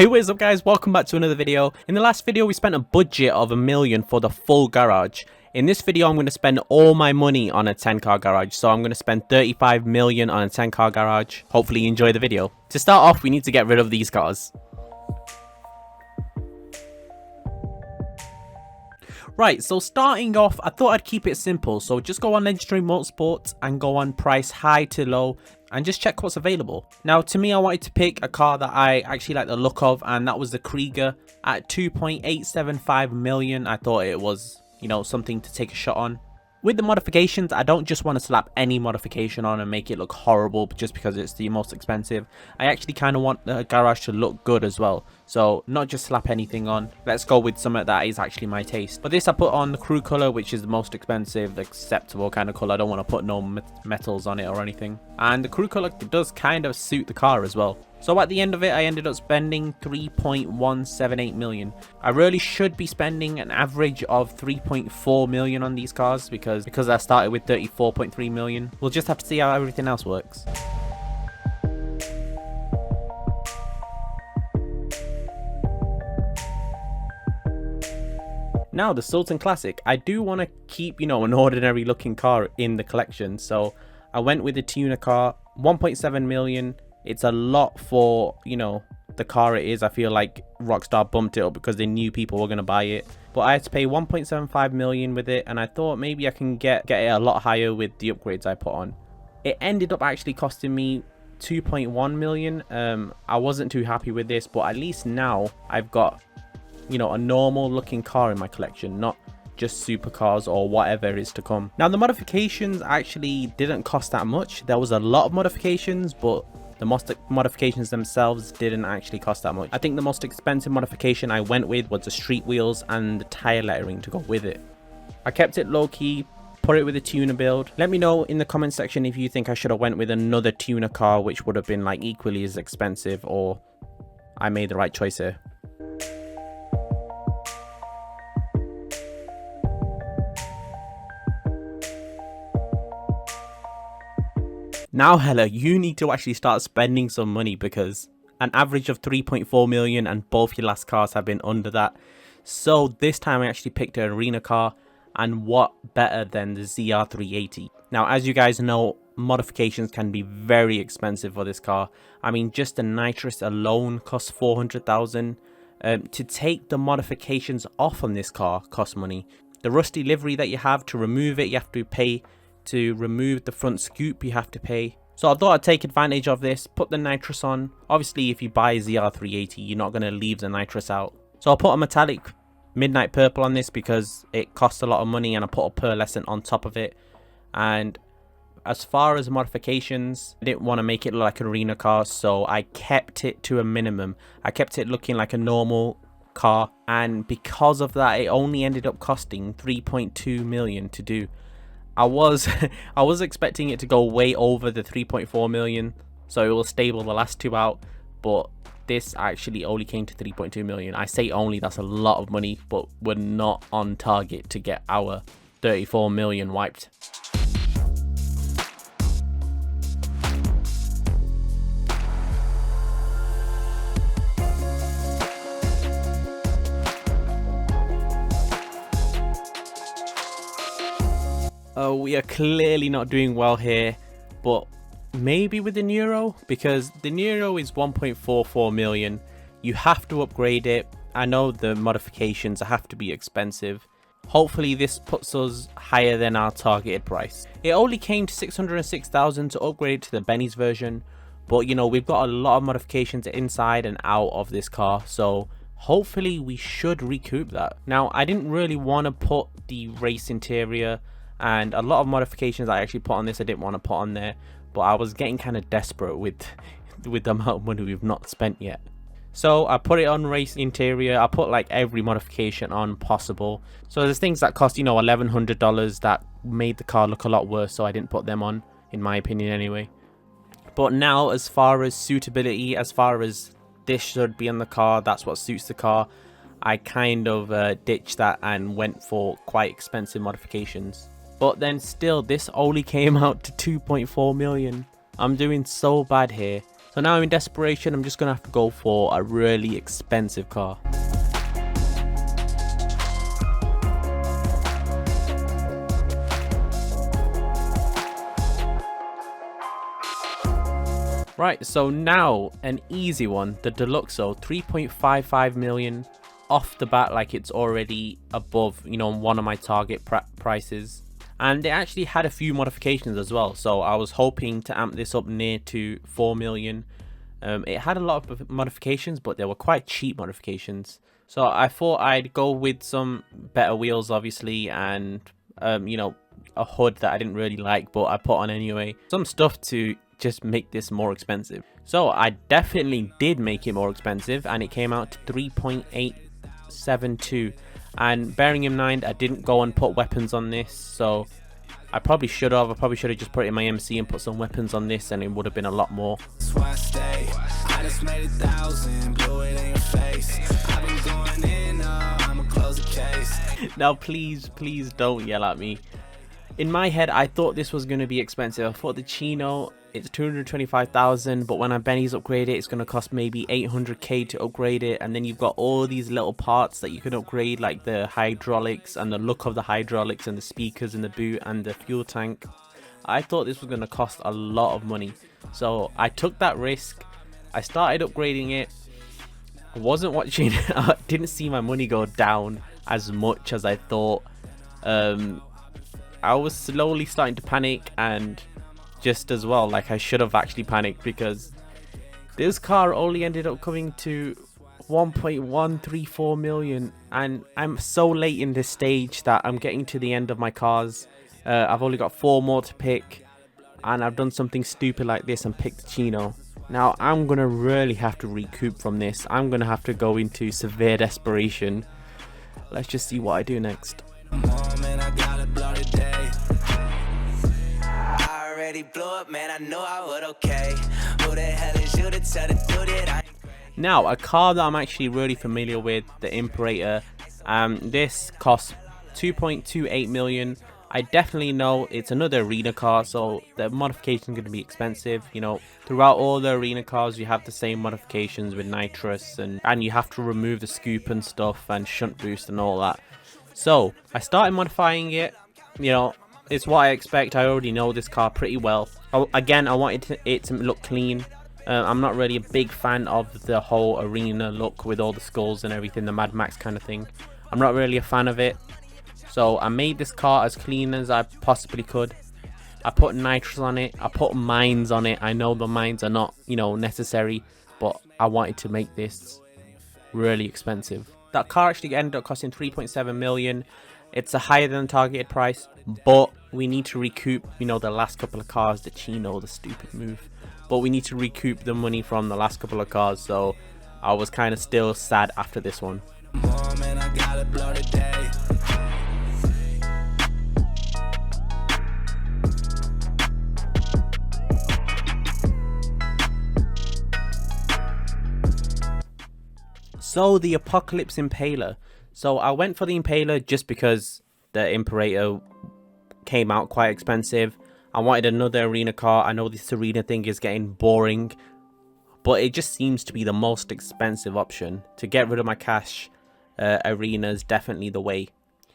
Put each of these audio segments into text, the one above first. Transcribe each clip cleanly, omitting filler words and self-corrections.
Hey, what is up guys, welcome back to another video. In the last video we spent a budget of $1 million for the full garage. In this video I'm going to spend all my money on a 10-car garage, so I'm going to spend $35 million on a 10-car garage. Hopefully you enjoy the video. To start off we need to get rid of these cars. Right, so starting off, I thought I'd keep it simple, so just go on Legendary Motorsports and go on price high to low and just check what's available. Now to me, I wanted to pick a car that I actually like the look of, and that was the Krieger at 2.875 million. I thought it was, you know, something to take a shot on. With the modifications, I don't just want to slap any modification on and make it look horrible just because it's the most expensive. I actually kind of want the garage to look good as well. So not just slap anything on. Let's go with something that is actually my taste. But this I put on the crew color, which is the most expensive, acceptable kind of color. I don't want to put no metals on it or anything. And the crew color does kind of suit the car as well. So at the end of it, I ended up spending 3.178 million. I really should be spending an average of 3.4 million on these cars because I started with 34.3 million. We'll just have to see how everything else works. Now the Sultan Classic, I do want to keep, you know, an ordinary looking car in the collection. So I went with the tuner car, 1.7 million. It's a lot for, you know, the car it is. I feel like Rockstar bumped it up because they knew people were going to buy it. But I had to pay 1.75 million with it, and I thought maybe I can get it a lot higher with the upgrades I put on. It ended up actually costing me 2.1 million. I wasn't too happy with this, but at least now I've got, you know, a normal looking car in my collection, not just supercars or whatever is to come. Now the modifications actually didn't cost that much. There was a lot of modifications, but the modifications themselves didn't actually cost that much. I think the most expensive modification I went with was the street wheels and the tire lettering to go with it. I kept it low key, put it with a tuner build. Let me know in the comment section if you think I should have went with another tuner car which would have been like equally as expensive, or I made the right choice here. Now Hella, you need to actually start spending some money because an average of 3.4 million and both your last cars have been under that. So this time I actually picked an arena car, and what better than the ZR380. Now as you guys know, modifications can be very expensive for this car. I mean, just the nitrous alone costs 400,000. To take the modifications off on this car costs money. The rusty livery that you have, to remove it you have to pay. To remove the front scoop you have to pay. So I thought I'd take advantage of this, put the nitrous on. Obviously if you buy a ZR380 you're not going to leave the nitrous out. So I'll put a metallic midnight purple on this because it costs a lot of money, and I put a pearlescent on top of it. And as far as modifications, I didn't want to make it look like an arena car, so I kept it to a minimum. I kept it looking like a normal car, and because of that it only ended up costing 3.2 million to do. I was expecting it to go way over the 3.4 million, so it will stable the last two out, but this actually only came to 3.2 million. I say only, that's a lot of money, but we're not on target to get our 34 million wiped. We are clearly not doing well here, but maybe with the Neuro, because the Neuro is 1.44 million. You have to upgrade it. I know the modifications have to be expensive. Hopefully this puts us higher than our targeted price. It only came to 606,000 to upgrade it to the Benny's version, but you know, we've got a lot of modifications inside and out of this car, so hopefully we should recoup that. Now I didn't really want to put the race interior, and a lot of modifications I actually put on this I didn't want to put on there, but I was getting kind of desperate with the amount of money we've not spent yet. So I put it on race interior. I put like every modification on possible. So there's things that cost, you know, $1,100 that made the car look a lot worse, so I didn't put them on, in my opinion anyway. But now as far as suitability, as far as this should be on the car, that's what suits the car, I kind of ditched that and went for quite expensive modifications. But then still, this only came out to 2.4 million. I'm doing so bad here. So now in desperation, I'm just gonna have to go for a really expensive car. Right, so now an easy one, the Deluxo, 3.55 million off the bat, like it's already above, you know, one of my target prices. And it actually had a few modifications as well, so I was hoping to amp this up near to 4 million. It had a lot of modifications, but they were quite cheap modifications. So I thought I'd go with some better wheels, obviously, and you know, a hood that I didn't really like, but I put on anyway. Some stuff to just make this more expensive. So I definitely did make it more expensive, and it came out to 3.872. And bearing in mind, I didn't go and put weapons on this, so I probably should have. I probably should have just put it in my MC and put some weapons on this, and it would have been a lot more. That's why I stay. I just made 1,000, blew it in your face. I've been going in, I'ma close the case. Now please don't yell at me. In my head, I thought this was going to be expensive. I thought the Chino, it's 225,000, but when I Benny's upgrade it, it's going to cost maybe 800k to upgrade it. And then you've got all these little parts that you can upgrade, like the hydraulics and the look of the hydraulics and the speakers in the boot and the fuel tank. I thought this was going to cost a lot of money, so I took that risk. I started upgrading it. I wasn't watching I didn't see my money go down as much as I thought. I was slowly starting to panic, and just as well, like I should have actually panicked, because this car only ended up coming to 1.134 million, and I'm so late in this stage that I'm getting to the end of my cars. I've only got 4 more to pick, and I've done something stupid like this and picked the Chino. Now I'm gonna really have to recoup from this. I'm gonna have to go into severe desperation. Let's just see what I do next. Now a car that I'm actually really familiar with, the Imperator. This costs 2.28 million. I definitely know it's another arena car, so the modification is going to be expensive. You know, throughout all the arena cars you have the same modifications with nitrous, and you have to remove the scoop and stuff and shunt boost and all that. So I started modifying it. You know, it's what I expect. I already know this car pretty well. Again, I wanted it to look clean. I'm not really a big fan of the whole arena look with all the skulls and everything, the Mad Max kind of thing. I'm not really a fan of it. So I made this car as clean as I possibly could. I put nitrous on it. I put mines on it. I know the mines are not, you know, necessary, but I wanted to make this really expensive. That car actually ended up costing 3.7 million. It's a higher than targeted price, but we need to recoup, you know, the last couple of cars. The Chino, the stupid move. But we need to recoup the money from the last couple of cars, so I was kind of still sad after this one. So the Apocalypse Impaler. So I went for the Impaler just because the Imperator came out quite expensive. I wanted another arena car. I know this arena thing is getting boring, but it just seems to be the most expensive option. To get rid of my cash, arena is definitely the way.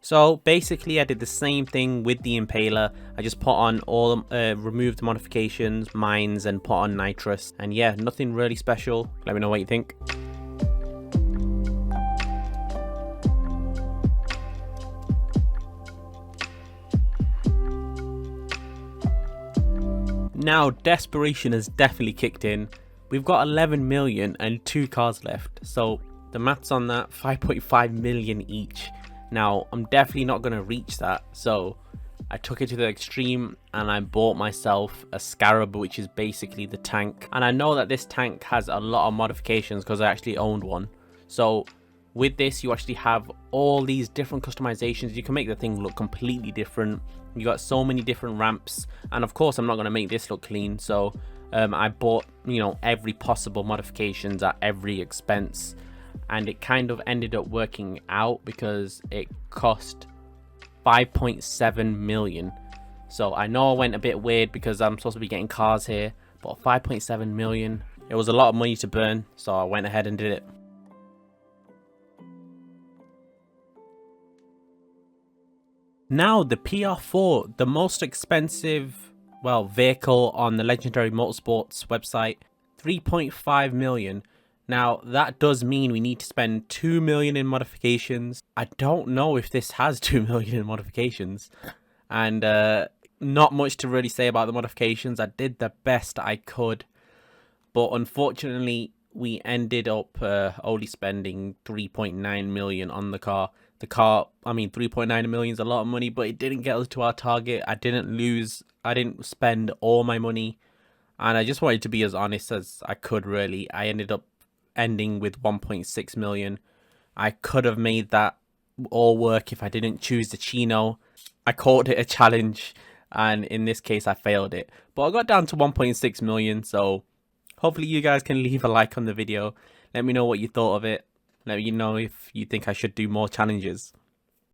So basically I did the same thing with the Impaler. I just put on all, removed modifications, mines, and put on nitrous. And yeah, nothing really special. Let me know what you think. Now desperation has definitely kicked in. We've got 11 million and 2 cars left, so the maths on that, 5.5 million each. Now I'm definitely not going to reach that, so I took it to the extreme and I bought myself a Scarab, which is basically the tank. And I know that this tank has a lot of modifications because I actually owned one. So with this you actually have all these different customizations. You can make the thing look completely different. You got so many different ramps, and of course I'm not going to make this look clean, so I bought, you know, every possible modifications at every expense, and it kind of ended up working out because it cost 5.7 million. So I know I went a bit weird because I'm supposed to be getting cars here, but 5.7 million, It was a lot of money to burn, so I went ahead and did it. Now the PR4, the most expensive, well, vehicle on the Legendary Motorsports website, 3.5 million. Now that does mean we need to spend 2 million in modifications. I don't know if this has 2 million in modifications, and not much to really say about the modifications. I did the best I could, but unfortunately we ended up only spending 3.9 million on the car. I mean, 3.9 million is a lot of money, but it didn't get us to our target. I didn't spend all my money, and I just wanted to be as honest as I could, really. I ended up ending with 1.6 million. I could have made that all work if I didn't choose the Chino. I called it a challenge, and in this case I failed it. But I got down to 1.6 million, so hopefully you guys can leave a like on the video. Let me know what you thought of it. Let me know if you think I should do more challenges.